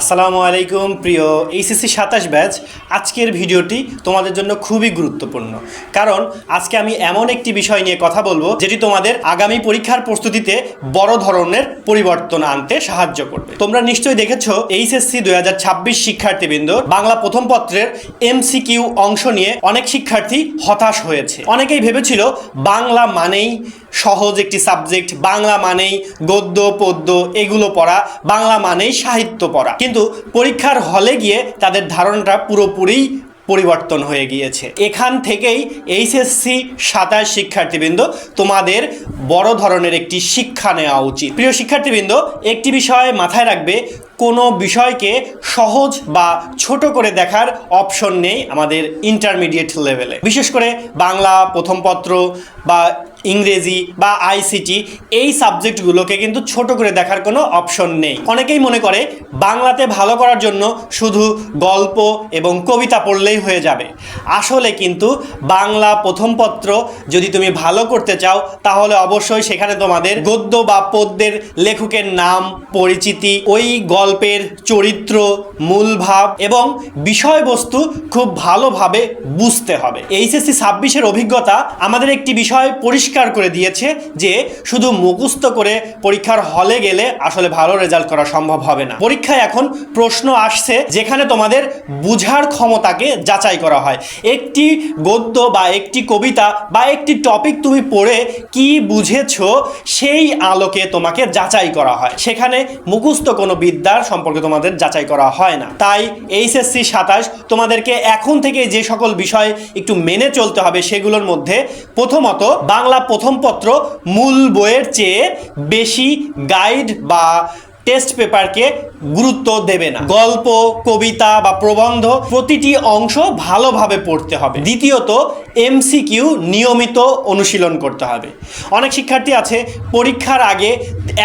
আসসালামু আলাইকুম প্রিয় এইচএসসি 27 ব্যাচ। আজকের ভিডিওটি তোমাদের জন্য খুবই গুরুত্বপূর্ণ, কারণ আজকে আমি এমন একটি বিষয় নিয়ে কথা বলবো যেটি তোমাদের আগামী পরীক্ষার প্রস্তুতিতে বড় ধরনের পরিবর্তন আনতে সাহায্য করবে। তোমরা নিশ্চয়ই দেখেছো এইচএসসি 2026 শিক্ষার্থীবৃন্দ বাংলা প্রথম পত্রের এমসিকিউ অংশ নিয়ে অনেক শিক্ষার্থী হতাশ হয়েছে। অনেকেই ভেবেছিল বাংলা মানেই সহজ একটি সাবজেক্ট, বাংলা মানেই গদ্য পদ্য এগুলো পড়া, বাংলা মানেই সাহিত্য পড়া। কিন্তু পরীক্ষার হলে গিয়ে তাদের ধারণাটা পুরোপুরি পরিবর্তন হয়ে গিয়েছে। এখান থেকেই এইচএসসি 27 শিক্ষার্থীবৃন্দ তোমাদের বড় ধরনের একটি শিক্ষা নেওয়া উচিত। প্রিয় শিক্ষার্থীবৃন্দ, একটি বিষয় মাথায় রাখবে, কোনো বিষয়কে সহজ বা ছোট করে দেখার অপশন নেই আমাদের ইন্টারমিডিয়েট লেভেলে। বিশেষ করে বাংলা প্রথম পত্র বা ইংরেজি বা আইসিটি এই সাবজেক্টগুলোকে কিন্তু ছোট করে দেখার কোনো অপশন নেই। অনেকেই মনে করে বাংলাতে ভালো করার জন্য শুধু গল্প এবং কবিতা পড়লেই হয়ে যাবে। আসলে কিন্তু বাংলা প্রথম পত্র যদি তুমি ভালো করতে চাও তাহলে অবশ্যই সেখানে তোমাদের গদ্য বা পদ্যের লেখকের নাম, পরিচিতি, ওই গল্পের চরিত্র, মূল ভাব এবং বিষয়বস্তু খুব ভালোভাবে বুঝতে হবে। এইচএসসি 26-এর অভিজ্ঞতা আমাদের একটি বিষয় পরিষ্কার করে দিয়েছে যে শুধু মুখস্থ করে পরীক্ষার হলে গেলে আসলে ভালো রেজাল্ট করা সম্ভব হবে না। পরীক্ষায় এখন প্রশ্ন আসছে যেখানে তোমাদের বুঝার ক্ষমতাকে যাচাই করা হয়। একটি গদ্য বা একটি কবিতা বা একটি টপিক তুমি পড়ে কি বুঝেছো সেই আলোকে তোমাকে যাচাই করা হয়। সেখানে মুখস্থ কোনো বিদ্যার সম্পর্কে তোমাদের যাচাই করা হয় না। তাই এইচএসসি 27 তোমাদেরকে এখন থেকে যে সকল বিষয় একটু মেনে চলতে হবে সেগুলোর মধ্যে প্রথমত বাংলা প্রথম পত্র মূল বইয়ের চেয়ে বেশি গাইড বা টেস্ট পেপারকে গুরুত্ব দেবে না। গল্প, কবিতা বা প্রবন্ধ প্রতিটি অংশ ভালোভাবে পড়তে হবে। দ্বিতীয়ত এমসিকিউ নিয়মিত অনুশীলন করতে হবে। অনেক শিক্ষার্থী আছে পরীক্ষার আগে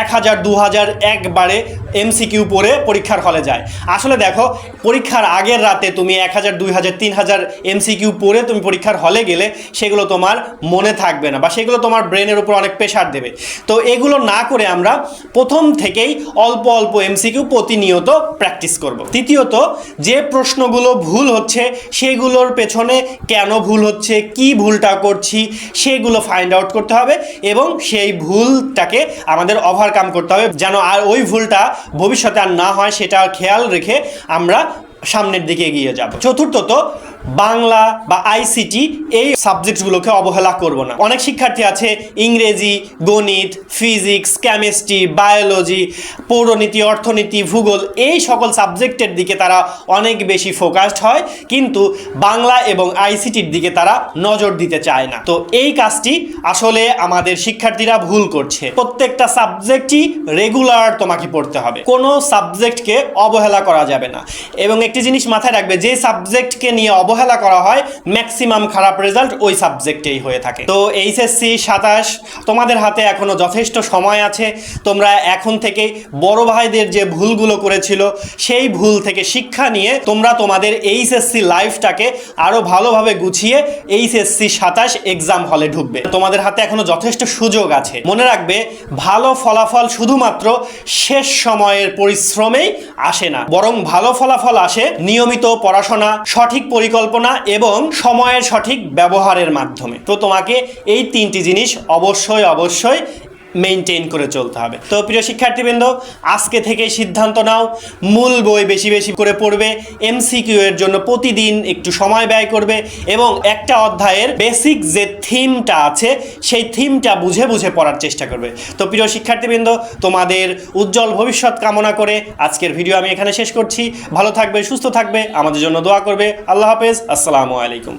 1000 2000 একবারে এমসিকিউ পড়ে পরীক্ষার হলে যায়। আসলে দেখো, পরীক্ষার আগের রাতে তুমি 1000 2000 3000 এমসিকিউ পড়ে তুমি পরীক্ষার হলে গেলে সেগুলো তোমার মনে থাকবে না বা সেগুলো তোমার ব্রেনের উপর অনেক প্রেশার দেবে। তো এগুলো না করে আমরা প্রথম থেকেই অল্প অল্প এমসিকিউ প্রতিনিয়ত প্র্যাকটিস করব। তৃতীয়ত যে প্রশ্নগুলো ভুল হচ্ছে সেগুলোর পেছনে কেন ভুল হচ্ছে, কি ভুলটা করছি সেগুলো ফাইন্ড আউট করতে হবে এবং সেই ভুলটাকে আমাদের ওভারকাম করতে হবে যেন আর ওই ভুলটা ভবিষ্যতে আর না হয়, সেটা খেয়াল রেখে আমরা সামনের দিকে এগিয়ে যাব। চতুর্থত বাংলা বা আইসিটি এই সাবজেক্টগুলোকে অবহেলা করব না। অনেক শিক্ষার্থী আছে ইংরেজি, গণিত, ফিজিক্স, কেমিস্ট্রি, বায়োলজি, পৌরনীতি, অর্থনীতি, ভূগোল এই সকল সাবজেক্টের দিকে তারা অনেক বেশি ফোকাসড হয়, কিন্তু বাংলা এবং আইসিটির দিকে তারা নজর দিতে চায় না। তো এই কাজটি আসলে আমাদের শিক্ষার্থীরা ভুল করছে। প্রত্যেকটা সাবজেক্টই রেগুলার তোমাকে পড়তে হবে, কোনো সাবজেক্টকে অবহেলা করা যাবে না। এবং একটি জিনিস মাথায় রাখবে, যে সাবজেক্টকে নিয়ে অবহেলা করা হয় ম্যাক্সিমাম খারাপ রেজাল্ট ওই সাবজেক্টেই হয়ে থাকে। তো এইচএসসি 27 তোমাদের হাতে এখনো যথেষ্ট সময় আছে। তোমরা এখন থেকে বড় ভাইদের যে ভুলগুলো করেছিল সেই ভুল থেকে শিক্ষা নিয়ে তোমরা তোমাদের এইচএসসি লাইফটাকে আরো ভালোভাবে গুছিয়ে এইচএসসি 27 এক্সাম হলে ঢুকবে। তোমাদের হাতে এখনো যথেষ্ট সুযোগ আছে। মনে রাখবে, ভালো ফলাফল শুধুমাত্র শেষ সময়ের পরিশ্রমেই আসে না, বরং ভালো ফলাফল আসে নিয়মিত পড়াশোনা, সঠিক পরিকল্পনা এবং সময়ের সঠিক ব্যবহারের মাধ্যমে। তো তোমাকে এই তিনটি জিনিস অবশ্যই মেইনটেইন করে চলতে হবে। তো প্রিয় শিক্ষার্থীবৃন্দ, আজকে থেকে সিদ্ধান্ত নাও, মূল বই বেশি বেশি করে পড়বে, এমসিকিউ এর জন্য প্রতিদিন একটু সময় ব্যয় করবে এবং একটা অধ্যায়ের বেসিক যে থিমটা আছে সেই থিমটা বুঝে বুঝে পড়ার চেষ্টা করবে। তো প্রিয় শিক্ষার্থীবৃন্দ, তোমাদের উজ্জ্বল ভবিষ্যৎ কামনা করে আজকের ভিডিও আমি এখানে শেষ করছি। ভালো থাকবে, সুস্থ থাকবে, আমাদের জন্য দোয়া করবে। আল্লাহ হাফেজ, আসসালামু আলাইকুম।